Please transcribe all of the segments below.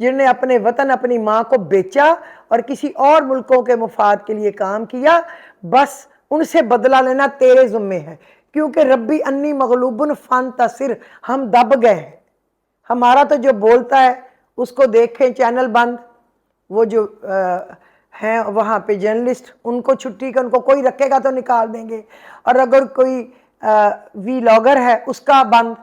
جنہوں نے اپنے وطن اپنی ماں کو بیچا اور کسی اور ملکوں کے مفاد کے لیے کام کیا، بس ان سے بدلہ لینا تیرے ذمے ہے، کیونکہ ربی انی مغلوب فانتصر، ہم دب گئے ہیں۔ ہمارا تو جو بولتا ہے اس کو دیکھیں چینل بند، وہ جو ہیں وہاں پہ جرنلسٹ، ان کو چھٹی کا، ان کو کوئی رکھے گا تو نکال دیں گے، اور اگر کوئی وی لاگر ہے اس کا بند،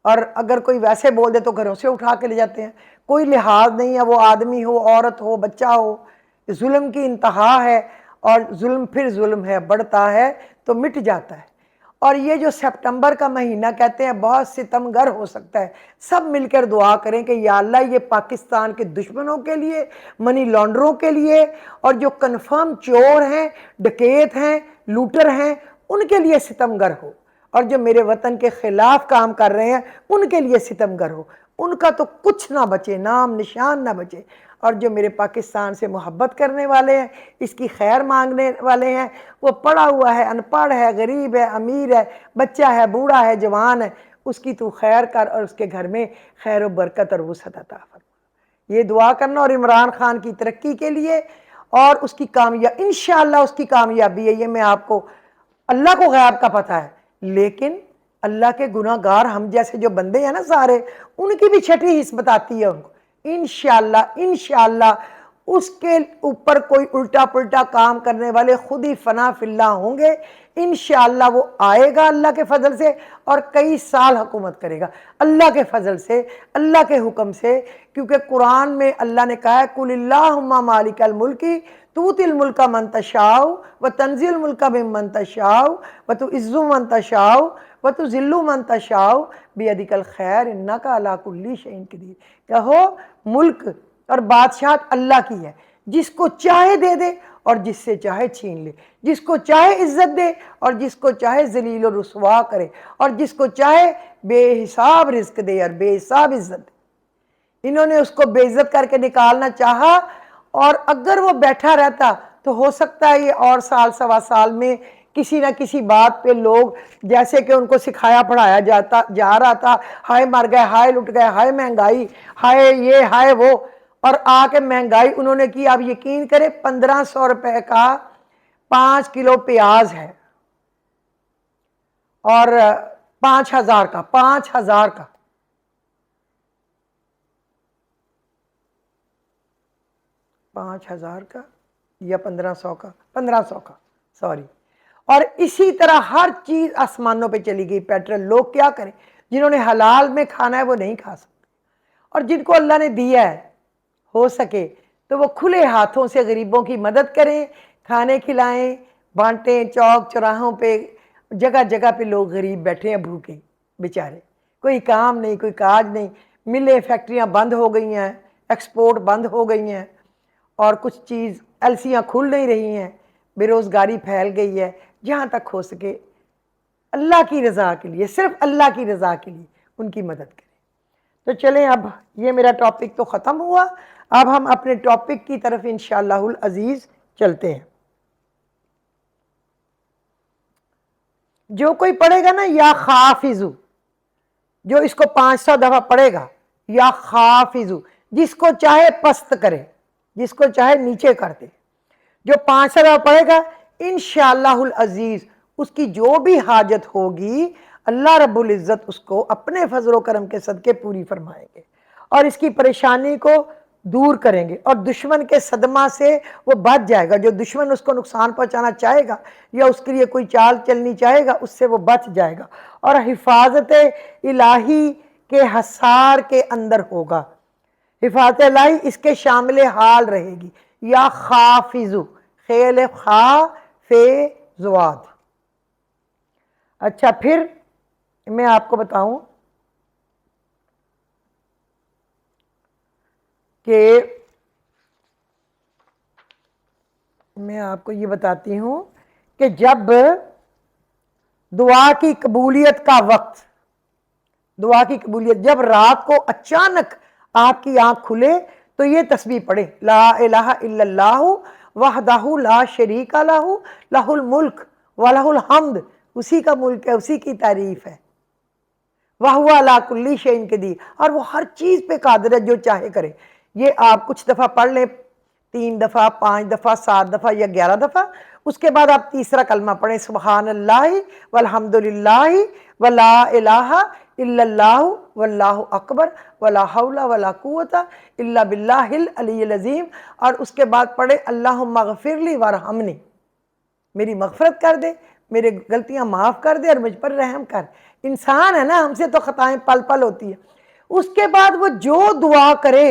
اور اگر کوئی ویسے بول دے تو گھروں سے اٹھا کے لے جاتے ہیں۔ کوئی لحاظ نہیں ہے، وہ آدمی ہو، عورت ہو، بچہ ہو، ظلم کی انتہا ہے، اور ظلم پھر ظلم ہے، بڑھتا ہے تو مٹ جاتا ہے۔ اور یہ جو سپٹمبر کا مہینہ کہتے ہیں بہت ستمگر ہو سکتا ہے، سب مل کر دعا کریں کہ یا اللہ یہ پاکستان کے دشمنوں کے لیے، منی لانڈروں کے لیے، اور جو کنفرم چور ہیں، ڈکیت ہیں، لوٹر ہیں، ان کے لیے ستمگر ہو، اور جو میرے وطن کے خلاف کام کر رہے ہیں ان کے لیے ستمگر ہو، ان کا تو کچھ نہ بچے، نام نشان نہ بچے۔ اور جو میرے پاکستان سے محبت کرنے والے ہیں، اس کی خیر مانگنے والے ہیں، وہ پڑھا ہوا ہے، ان پڑھ ہے، غریب ہے، امیر ہے، بچہ ہے، بوڑھا ہے، جوان ہے، اس کی تو خیر کر، اور اس کے گھر میں خیر و برکت اور وسعت عطا فرما۔ یہ دعا کرنا، اور عمران خان کی ترقی کے لیے اور اس کی کامیابی، انشاءاللہ اس کی کامیابی ہے، یہ میں آپ کو، اللہ کو غیب کا پتہ ہے، لیکن اللہ کے گناہ گار ہم جیسے جو بندے ہیں نا سارے، ان کی بھی چھٹی حص بتاتی ہے ان کو۔ انشاءاللہ اس کے اوپر کوئی الٹا پلٹا کام کرنے والے خود ہی فنا فی اللہ ہوں گے، انشاءاللہ وہ آئے گا اللہ کے فضل سے، اور کئی سال حکومت کرے گا اللہ کے فضل سے، اللہ کے حکم سے، کیونکہ قرآن میں اللہ نے کہا ہے قُلِ اللہم مالک الملک تؤتی الملک من تشاء وتنزع الملک ممن تشاء وتعز من تشاء وتذل من تشاء بیدک الخیر انک علی کل شیء قدیر۔ کہو ملک اور بادشاہت اللہ کی ہے، جس کو چاہے دے دے اور جس سے چاہے چھین لے، جس کو چاہے عزت دے اور جس کو چاہے ذلیل و رسوا کرے، اور جس کو چاہے بے حساب رزق دے اور بے حساب عزت دے۔ انہوں نے اس کو بے عزت کر کے نکالنا چاہا، اور اگر وہ بیٹھا رہتا تو ہو سکتا ہے یہ اور سال سوا سال میں کسی نہ کسی بات پہ لوگ، جیسے کہ ان کو سکھایا پڑھایا جا رہا تھا، ہائے مر گئے، ہائے لٹ گئے، ہائے مہنگائی، ہائے یہ ہائے وہ، اور آ کے مہنگائی انہوں نے کی۔ آپ یقین کریں 1500 روپے کا 5 کلو پیاز ہے، اور 5000 کا 5000 کا 5000 کا یا 1500 کا 1500 کا سوری۔ اور اسی طرح ہر چیز آسمانوں پہ چلی گئی، پیٹرول۔ لوگ کیا کریں؟ جنہوں نے حلال میں کھانا ہے وہ نہیں کھا سکتے، اور جن کو اللہ نے دیا ہے ہو سکے تو وہ کھلے ہاتھوں سے غریبوں کی مدد کریں، کھانے کھلائیں، بانٹیں۔ چوک چوراہوں پہ جگہ جگہ پہ لوگ غریب بیٹھے ہیں بھوکے بیچارے، کوئی کام نہیں، کوئی کاج نہیں، ملیں فیکٹریاں بند ہو گئی ہیں، ایکسپورٹ بند ہو گئی ہیں، اور کچھ چیز ایلسیاں کھل نہیں رہی ہیں، بے روزگاری پھیل گئی ہے۔ جہاں تک ہو سکے اللہ کی رضا کے لیے، صرف اللہ کی رضا کے لیے ان کی مدد کریں۔ تو چلیں، اب یہ میرا ٹاپک تو ختم ہوا، اب ہم اپنے ٹاپک کی طرف انشاءاللہ العزیز چلتے ہیں۔ جو کوئی پڑھے گا نا یا خافظو، جو اس کو 500 دفعہ پڑھے گا، یا خافظو، جس کو چاہے پست کرے، جس کو چاہے نیچے کر دے، جو 500 دفعہ پڑھے گا انشاءاللہ العزیز اس کی جو بھی حاجت ہوگی اللہ رب العزت اس کو اپنے فضل و کرم کے صدقے پوری فرمائیں گے، اور اس کی پریشانی کو دور کریں گے، اور دشمن کے صدمہ سے وہ بچ جائے گا۔ جو دشمن اس کو نقصان پہنچانا چاہے گا یا اس کے لیے کوئی چال چلنی چاہے گا، اس سے وہ بچ جائے گا، اور حفاظت الہی کے حصار کے اندر ہوگا۔ حفاظت الہی اس کے شامل حال رہے گی۔ یا خافظو، خیل خا فے زواد۔ اچھا، پھر میں آپ کو بتاؤں کہ میں آپ کو یہ بتاتی ہوں کہ جب دعا کی قبولیت کا وقت، دعا کی قبولیت جب رات کو اچانک آپ کی آنکھ کھلے تو یہ تسبیح پڑھے، لا الہ الا اللہ وحدہ لا شریک لہ لہ الملک ولہ الحمد۔ اسی کا ملک ہے، اسی کی تعریف ہے، وَهُوَ عَلَىٰ كُلِّ شَيْءٍ قَدِيرٌ، اور وہ ہر چیز پہ قادر ہے جو چاہے کرے۔ یہ آپ کچھ دفعہ پڑھ لیں، 3 دفعہ، 5 دفعہ، 7 دفعہ یا 11 دفعہ، اس کے بعد آپ تیسرا کلمہ پڑھیں، سبحان اللہ والحمد للہ ولا الہ الا اللہ واللہ اکبر ولا حول ولا قوت الا باللہ العلی العظیم، اور اس کے بعد پڑھیں اللہم اغفر لی وارحمنی، میری مغفرت کر دے، میرے غلطیاں معاف کر دے اور مجھ پر رحم کر۔ انسان ہے نا، ہم سے تو خطائیں پل پل ہوتی ہیں۔ اس کے بعد وہ جو دعا کرے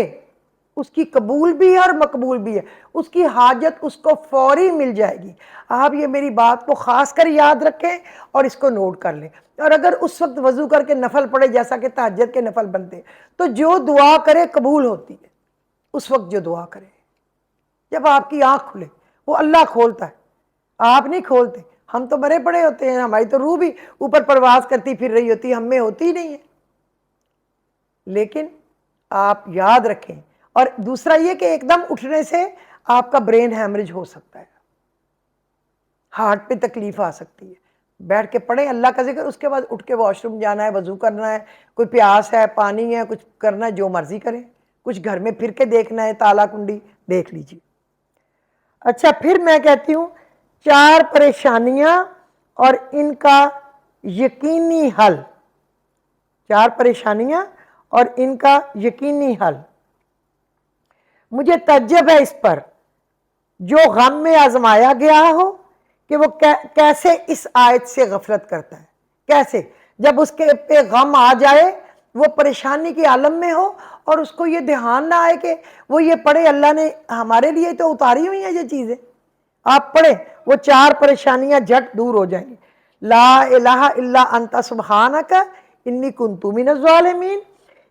اس کی قبول بھی ہے اور مقبول بھی ہے، اس کی حاجت اس کو فوری مل جائے گی۔ آپ یہ میری بات کو خاص کر یاد رکھیں اور اس کو نوٹ کر لیں، اور اگر اس وقت وضو کر کے نفل پڑھے جیسا کہ تہجد کے نفل بنتے ہیں، تو جو دعا کرے قبول ہوتی ہے۔ اس وقت جو دعا کرے، جب آپ کی آنکھ کھلے، وہ اللہ کھولتا ہے، آپ نہیں کھولتے۔ ہم تو مرے پڑے ہوتے ہیں، ہماری تو روح بھی اوپر پرواز کرتی پھر رہی ہوتی ہے، ہم میں ہوتی نہیں ہے۔ لیکن آپ یاد رکھیں، اور دوسرا یہ کہ ایک دم اٹھنے سے آپ کا برین ہیمریج ہو سکتا ہے، ہارٹ پہ تکلیف آ سکتی ہے۔ بیٹھ کے پڑھیں اللہ کا ذکر، اس کے بعد اٹھ کے واش روم جانا ہے، وضو کرنا ہے، کوئی پیاس ہے، پانی ہے، کچھ کرنا ہے، جو مرضی کریں، کچھ گھر میں پھر کے دیکھنا ہے، تالا کنڈی دیکھ لیجیے۔ اچھا، پھر میں کہتی ہوں 4 پریشانیاں اور ان کا یقینی حل۔ 4 پریشانیاں اور ان کا یقینی حل۔ مجھے تعجب ہے اس پر جو غم میں آزمایا گیا ہو کہ وہ کیسے اس آیت سے غفلت کرتا ہے۔ کیسے؟ جب اس کے پہ غم آ جائے، وہ پریشانی کے عالم میں ہو اور اس کو یہ دھیان نہ آئے کہ وہ یہ پڑھے، اللہ نے ہمارے لیے تو اتاری ہوئی ہیں یہ چیزیں، آپ پڑھیں، وہ 4 پریشانیاں جھٹ دور ہو جائیں گی۔ لا الہ الا انت سبحانک انی کنت من الظالمین،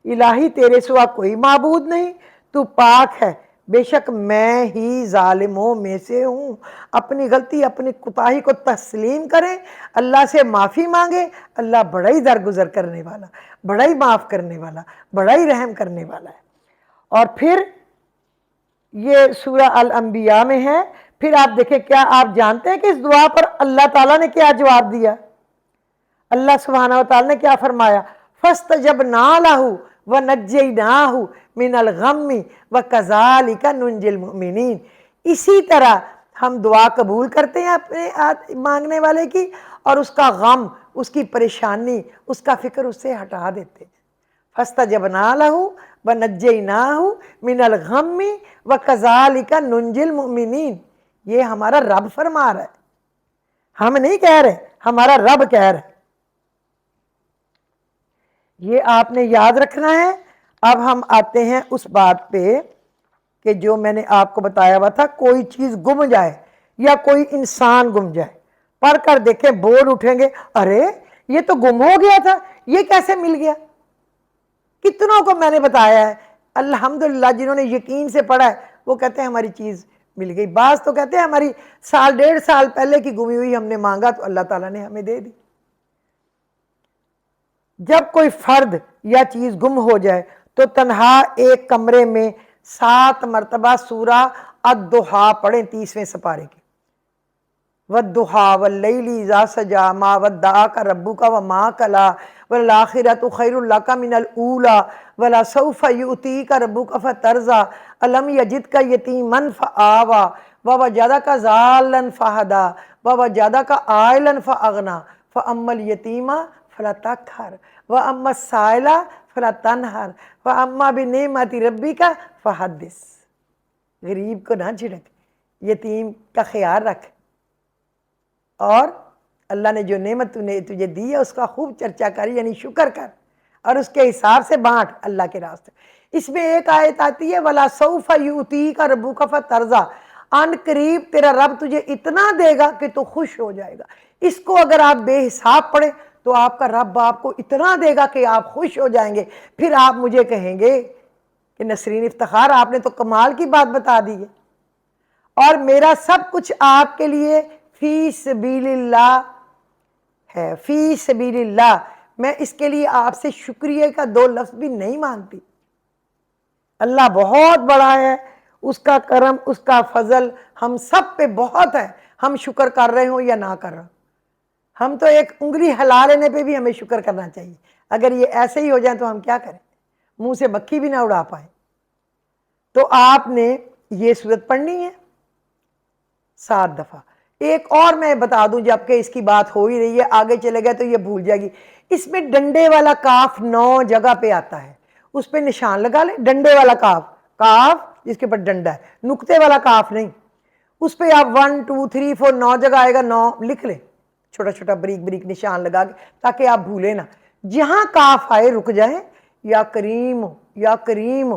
الہی تیرے سوا کوئی معبود نہیں، تو پاک ہے، بے شک میں ہی ظالموں میں سے ہوں۔ اپنی غلطی، اپنی کوتاہی کو تسلیم کریں، اللہ سے معافی مانگیں، اللہ بڑا ہی درگزر کرنے والا، بڑا ہی معاف کرنے والا، بڑا ہی رحم کرنے والا ہے۔ اور پھر یہ سورہ الانبیاء میں ہے، پھر آپ دیکھیں، کیا آپ جانتے ہیں کہ اس دعا پر اللہ تعالیٰ نے کیا جواب دیا؟ اللہ سبحانہ وتعالیٰ نے کیا فرمایا؟ فَاسْتَجَبْنَا لَهُ وَنَجَّيْنَاهُ مِنَ الْغَمِّ وَكَذَلِكَ نُنْجِي الْمُؤْمِنِينَ۔ اسی طرح ہم دعا قبول کرتے ہیں اپنے مانگنے والے کی، اور اس کا غم، اس کی پریشانی، اس کا فکر اس سے ہٹا دیتے ہیں۔ فَاسْتَجَبْنَا لَهُ وَنَجَّيْنَاهُ مِنَ الْغَمِّ وَكَذَلِكَ نُنْجِي الْمُؤْمِنِينَ۔ یہ ہمارا رب فرما رہا ہے، ہم نہیں کہہ رہے، ہمارا رب کہہ رہا ہے۔ یہ آپ نے یاد رکھنا ہے۔ اب ہم آتے ہیں اس بات پہ کہ جو میں نے آپ کو بتایا ہوا تھا، کوئی چیز گم جائے یا کوئی انسان گم جائے، پڑھ کر دیکھیں، بول اٹھیں گے، ارے یہ تو گم ہو گیا تھا، یہ کیسے مل گیا؟ کتنوں کو میں نے بتایا ہے، الحمدللہ جنہوں نے یقین سے پڑھا ہے وہ کہتے ہیں ہماری چیز مل گئی۔ بعض تو کہتے ہیں ہماری 1.5 سال پہلے کی گمی ہوئی ہم نے مانگا تو اللہ تعالیٰ نے ہمیں دے دی۔ جب کوئی فرد یا چیز گم ہو جائے تو تنہا ایک کمرے میں 7 مرتبہ سورہ الضحیٰ پڑھیں، 30ویں سپارے کی۔ وَالضُّحَىٰ وَاللَّيْلِ إِذَا سَجَىٰ مَا وَدَّعَكَ رَبُّكَ وَمَا قَلَىٰ وَالْآخِرَةُ خَيْرٌ لَكَ مِنَ الْأُولَىٰ وَلَسَوْفَ يُؤْتِيكَ رَبُّكَ فَتَرْضَىٰ أَلَمْ يَجِدْكَ يَتِيمًا فَآوَىٰ وَوَجَدَكَ ضَالًّا فَهَدَىٰ وَوَجَدَكَ عَائِلًا فَأَغْنَىٰ فَأَمَّا الْيَتِيمَ فَلَا تَقْهَرْ وَأَمَّا السَّائِلَ فَلَا تَنْهَرْ وَأَمَّا بِنِعْمَةِ رَبِّكَ فَحَدِّثْ۔ غریب کو نہ جھڑک، یتیم کا خیال رکھ، اور اللہ نے جو نعمت تجھے دی ہے اس کا خوب چرچا کر، یعنی شکر کر، اور اس کے حساب سے بانٹ اللہ کے راستے۔ اس میں ایک آیت آتی ہے وَلَسَوْفَ يُؤْتِيكَ رَبُّكَ فَتَرْضَىٰ، ان قریب تیرا رب تجھے اتنا دے گا کہ تو خوش ہو جائے گا۔ اس کو اگر آپ بے حساب پڑھیں تو آپ کا رب آپ کو اتنا دے گا کہ آپ خوش ہو جائیں گے، پھر آپ مجھے کہیں گے کہ نسرین افتخار آپ نے تو کمال کی بات بتا دی ہے، اور میرا سب کچھ آپ کے لیے فی سبیل اللہ ہے، فی سبیل اللہ، میں اس کے لیے آپ سے شکریہ کا 2 لفظ بھی نہیں مانگتی۔ اللہ بہت بڑا ہے، اس کا کرم، اس کا فضل ہم سب پہ بہت ہے، ہم شکر کر رہے ہوں یا نہ کر رہے ہوں۔ ہم تو ایک انگلی ہلا لینے پہ بھی ہمیں شکر کرنا چاہیے۔ اگر یہ ایسے ہی ہو جائیں تو ہم کیا کریں، منہ سے مکھی بھی نہ اڑا پائیں۔ تو آپ نے یہ صورت پڑھنی ہے 7 دفعہ۔ ایک اور میں بتا دوں، جب کہ اس کی بات ہو ہی رہی ہے، آگے چلے گئے تو یہ بھول جائے گی، اس میں ڈنڈے والا کاف 9 جگہ پہ آتا ہے، اس پہ نشان لگا لیں، ڈنڈے والا کاف، کاف جس کے پر ڈنڈا ہے، نقطے والا کاف نہیں، اس پہ آپ 1 2 3 4 9 جگہ آئے گا، 9 لکھ لیں، چھوٹا چھوٹا بریک بریک نشان لگا کے، تاکہ آپ بھولیں نا۔ جہاں کاف آئے رک جائیں، یا کریم یا کریم،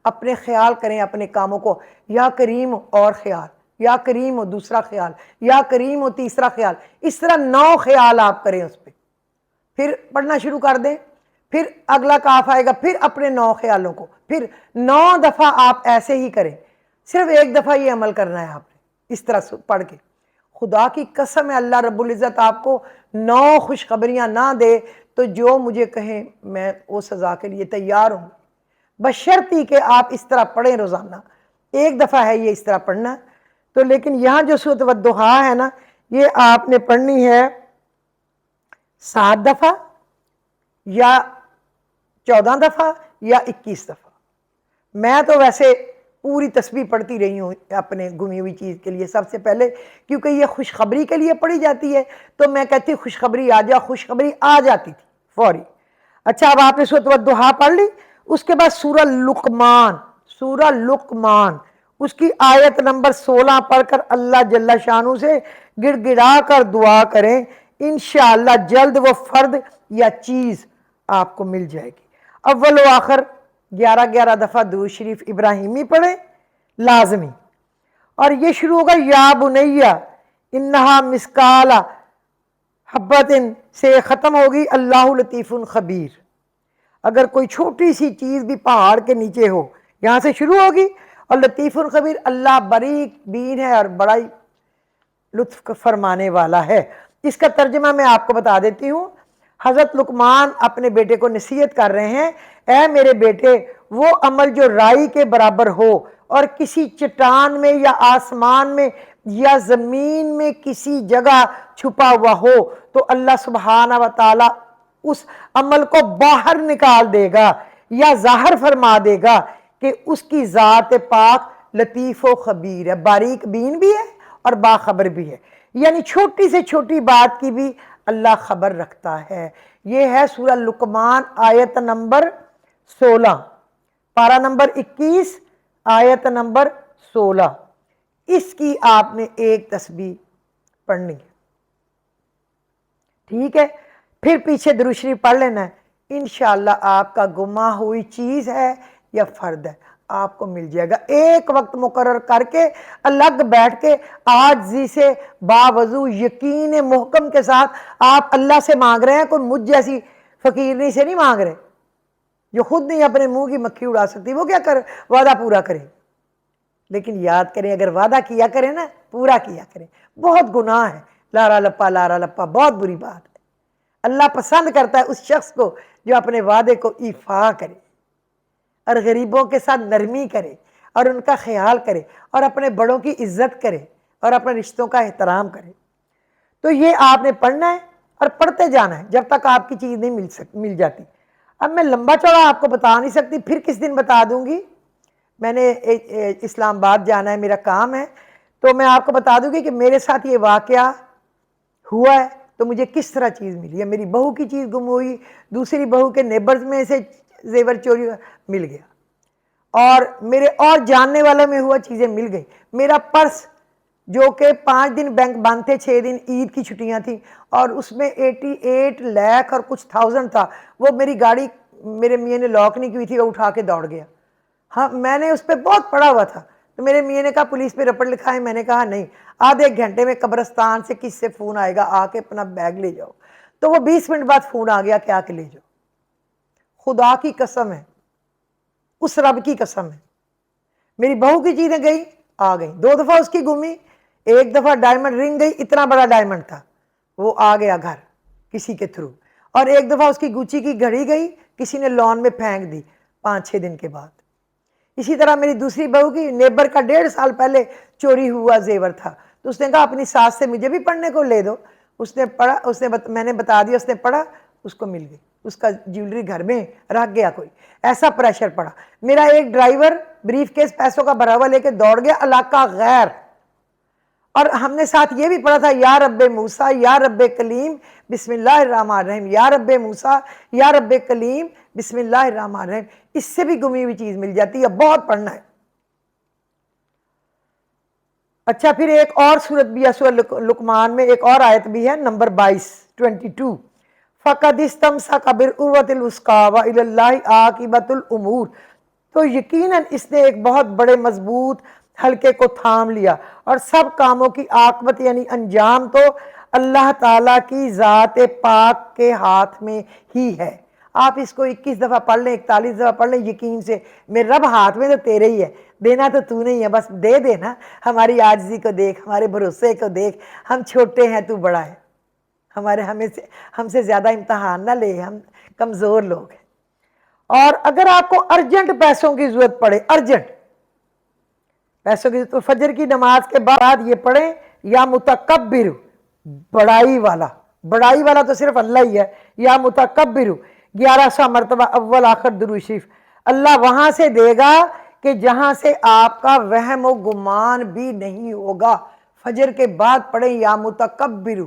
اپنے خیال کریں اپنے کاموں کو، یا کریم اور خیال، یا کریم دوسرا خیال، یا کریم تیسرا خیال، اس طرح 9 خیال آپ کریں اس پہ، پھر پڑھنا شروع کر دیں، پھر اگلا کاف آئے گا، پھر اپنے 9 خیالوں کو، پھر 9 دفعہ آپ ایسے ہی کریں، صرف ایک دفعہ یہ عمل کرنا ہے آپ نے، اس طرح پڑھ کے۔ خدا کی قسم ہے اللہ رب العزت آپ کو 9 خوشخبریاں نہ دے تو جو مجھے کہیں میں وہ سزا کے لیے تیار ہوں، بشرطی کہ آپ اس طرح پڑھیں روزانہ، ایک دفعہ ہے یہ اس طرح پڑھنا۔ تو لیکن یہاں جو سورۃ والضحیٰ ہے نا، یہ آپ نے پڑھنی ہے 7 دفعہ یا 14 دفعہ یا 21 دفعہ۔ میں تو ویسے پوری تسبیح پڑھتی رہی ہوں اپنے گمی ہوئی چیز کے لیے سب سے پہلے، کیونکہ یہ خوشخبری کے لیے پڑھی جاتی ہے، تو میں کہتی خوشخبری آ جا، خوشخبری آ جاتی تھی فوری۔ اچھا، اب آپ نے سورۃ والضحیٰ پڑھ لی، اس کے بعد سورہ لقمان، سورہ لقمان، اس کی آیت نمبر 16 پڑھ کر اللہ جل شانہ سے گڑ گڑا کر دعا کریں، انشاءاللہ جلد وہ فرد یا چیز آپ کو مل جائے گی۔ اول و آخر 11 دفعہ درود شریف ابراہیمی پڑھیں لازمی، اور یہ شروع ہوگا یا بنیہ انہا مسکال حبت سے ختم ہوگی اللہ لطیف خبیر۔ اگر کوئی چھوٹی سی چیز بھی پہاڑ کے نیچے ہو، یہاں سے شروع ہوگی، اور لطیف خبیر، اللہ باریک بین ہے اور بڑا ہی لطف فرمانے والا ہے۔ اس کا ترجمہ میں آپ کو بتا دیتی ہوں۔ حضرت لقمان اپنے بیٹے کو نصیحت کر رہے ہیں، اے میرے بیٹے، وہ عمل جو رائی کے برابر ہو اور کسی چٹان میں یا آسمان میں یا زمین میں کسی جگہ چھپا ہوا ہو تو اللہ سبحانہ و تعالی اس عمل کو باہر نکال دے گا یا ظاہر فرما دے گا کہ اس کی ذات پاک لطیف و خبیر ہے، باریک بین بھی ہے اور باخبر بھی ہے، یعنی چھوٹی سے چھوٹی بات کی بھی اللہ خبر رکھتا ہے۔ یہ ہے سورہ لقمان آیت نمبر 16، پارہ نمبر 21 آیت نمبر 16، اس کی آپ نے ایک تسبیح پڑھنی ہے، ٹھیک ہے؟ پھر پیچھے درود شریف پڑھ لینا ہے، انشاءاللہ آپ کا گمہ ہوئی چیز ہے یا فرد ہے آپ کو مل جائے گا۔ ایک وقت مقرر کر کے الگ بیٹھ کے عاجزی سے باوضو یقین محکم کے ساتھ آپ اللہ سے مانگ رہے ہیں، کوئی مجھ جیسی فقیرنی سے نہیں مانگ رہے جو خود نہیں اپنے منہ کی مکھی اڑا سکتی، وہ کیا کر وعدہ پورا کرے۔ لیکن یاد کریں اگر وعدہ کیا کریں نا، پورا کیا کریں۔ بہت گناہ ہے لارا لپا لارا لپا، بہت بری بات ہے۔ اللہ پسند کرتا ہے اس شخص کو جو اپنے وعدے کو ایفا کرے اور غریبوں کے ساتھ نرمی کرے اور ان کا خیال کرے اور اپنے بڑوں کی عزت کرے اور اپنے رشتوں کا احترام کرے۔ تو یہ آپ نے پڑھنا ہے اور پڑھتے جانا ہے جب تک آپ کی چیز نہیں مل جاتی۔ اب میں لمبا چوڑا آپ کو بتا نہیں سکتی، پھر کس دن بتا دوں گی۔ میں نے اسلام آباد جانا ہے، میرا کام ہے، تو میں آپ کو بتا دوں گی کہ میرے ساتھ یہ واقعہ ہوا ہے تو مجھے کس طرح چیز ملی ہے۔ میری بہو کی چیز گم ہوئی، دوسری بہو کے نیبرز میں سے زیور چوری مل گیا، اور میرے اور جاننے والوں میں ہوا چیزیں مل گئی۔ میرا پرس جو کہ 5 دن بینک بند تھے، 6 دن عید کی چھٹیاں تھیں، اور اس میں 88 لاکھ اور کچھ تھاؤزنڈ تھا، وہ میری گاڑی میرے میاں نے لاک نہیں کی تھی، وہ اٹھا کے دوڑ گیا۔ ہاں، میں نے اس پہ بہت پڑا ہوا تھا، تو میرے میاں نے کہا پولیس پہ رپورٹ لکھا ہے، میں نے کہا نہیں، آدھے ایک گھنٹے میں قبرستان سے کس سے فون آئے گا، آ کے اپنا بیگ لے جاؤ۔ تو وہ 20 منٹ بعد فون آ گیا کہ آ کے لے جاؤ۔ خدا کی قسم ہے، اس رب کی قسم ہے، میری بہو کی چیزیں گئی آ گئی، 2 دفعہ اس کی گمی، 1 دفعہ ڈائمنڈ رنگ گئی، اتنا بڑا ڈائمنڈ تھا، وہ آ گیا گھر کسی کے تھرو، اور 1 دفعہ اس کی گوچی کی گھڑی گئی، کسی نے لان میں پھینک دی 5-6 دن کے بعد۔ اسی طرح میری دوسری بہو کی نیبر کا 1.5 سال پہلے چوری ہوا زیور تھا، تو اس نے کہا اپنی ساس سے مجھے بھی پڑھنے کو لے دو، اس نے پڑھا، میں نے بتا دیا، اس نے پڑھا، اس کو مل گئی۔ اس کا جیولری گھر میں رکھ گیا کوئی، ایسا پریشر پڑا. میرا ایک ڈرائیور بریف کیس پیسوں کا بھرا ہوا لے کے دوڑ گیا علاقہ غیر، اور ہم نے ساتھ یہ بھی پڑھا تھا یا رب موسیٰ یا رب کلیم بسم اللہ الرحمن الرحیم، یا رب موسیٰ یا رب کلیم بسم اللہ الرحمن الرحیم. اس سے بھی گمی ہوئی چیز مل جاتی ہے، بہت پڑھنا ہے. اچھا پھر ایک اور صورت بھی ہے سورۃ لقمان میں، ایک اور آیت بھی ہے نمبر 22 فَقَدِ اسْتَمْسَكَ بِالْعُرْوَةِ الْوُثْقَىٰ وَإِلَى اللَّهِ عَاقِبَةُ الْأُمُورِ. تو یقیناً اس نے ایک بہت بڑے مضبوط حلقے کو تھام لیا، اور سب کاموں کی عاقبت یعنی انجام تو اللہ تعالیٰ کی ذات پاک کے ہاتھ میں ہی ہے. آپ اس کو 21 دفعہ پڑھ لیں، 41 دفعہ پڑھ لیں یقین سے، میرے رب ہاتھ میں تو تیرے ہی ہے، دینا تو تو نہیں ہے، بس دے دینا. ہماری عاجزی کو دیکھ، ہمارے بھروسے کو دیکھ، ہم چھوٹے ہیں تو بڑا ہے، ہم سے زیادہ امتحان نہ لے، ہم کمزور لوگ ہیں. اور اگر آپ کو ارجنٹ پیسوں کی ضرورت پڑے، ارجنٹ پیسوں کی، تو فجر کی نماز کے بعد یہ پڑھیں یا متکبر، بڑائی والا تو صرف اللہ ہی ہے، یا متکبر 1100 مرتبہ اول آخر درود شریف. اللہ وہاں سے دے گا کہ جہاں سے آپ کا وہم و گمان بھی نہیں ہوگا. فجر کے بعد پڑھیں یا متکبر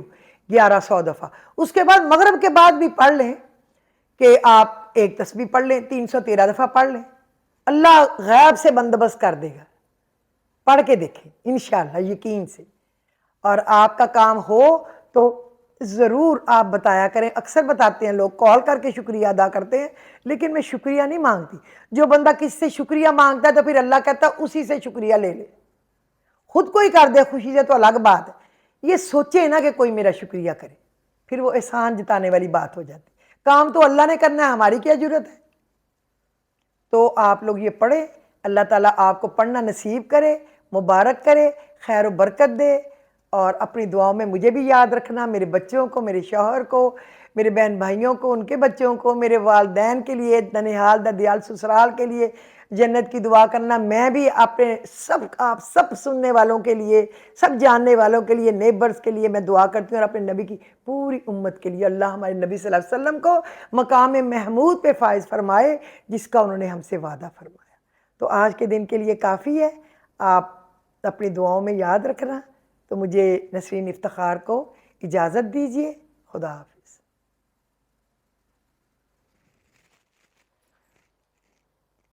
1100 دفعہ. اس کے بعد مغرب کے بعد بھی پڑھ لیں کہ آپ ایک تسبیح پڑھ لیں، 313 دفعہ پڑھ لیں، اللہ غیب سے بندوبست کر دے گا. پڑھ کے دیکھیں انشاءاللہ یقین سے. اور آپ کا کام ہو تو ضرور آپ بتایا کریں. اکثر بتاتے ہیں لوگ، کال کر کے شکریہ ادا کرتے ہیں، لیکن میں شکریہ نہیں مانگتی. جو بندہ کس سے شکریہ مانگتا ہے تو پھر اللہ کہتا ہے اسی سے شکریہ لے لے. خود کوئی کر دے خوشی سے تو الگ بات ہے، یہ سوچے نا کہ کوئی میرا شکریہ کرے، پھر وہ احسان جتانے والی بات ہو جاتی. کام تو اللہ نے کرنا ہے، ہماری کیا ضرورت ہے. تو آپ لوگ یہ پڑھیں، اللہ تعالیٰ آپ کو پڑھنا نصیب کرے، مبارک کرے، خیر و برکت دے. اور اپنی دعاؤں میں مجھے بھی یاد رکھنا، میرے بچوں کو، میرے شوہر کو، میرے بہن بھائیوں کو، ان کے بچوں کو، میرے والدین کے لیے، ننیحال ددیال سسرال کے لیے جنت کی دعا کرنا. میں بھی اپنے آپ سب سننے والوں کے لیے، سب جاننے والوں کے لیے، نیبرز کے لیے میں دعا کرتی ہوں، اور اپنے نبی کی پوری امت کے لیے. اللہ ہمارے نبی صلی اللہ علیہ وسلم کو مقام محمود پہ فائز فرمائے جس کا انہوں نے ہم سے وعدہ فرمایا. تو آج کے دن کے لیے کافی ہے، آپ اپنی دعاؤں میں یاد رکھنا. تو مجھے نسرین افتخار کو اجازت دیجیے. خدا حافظ.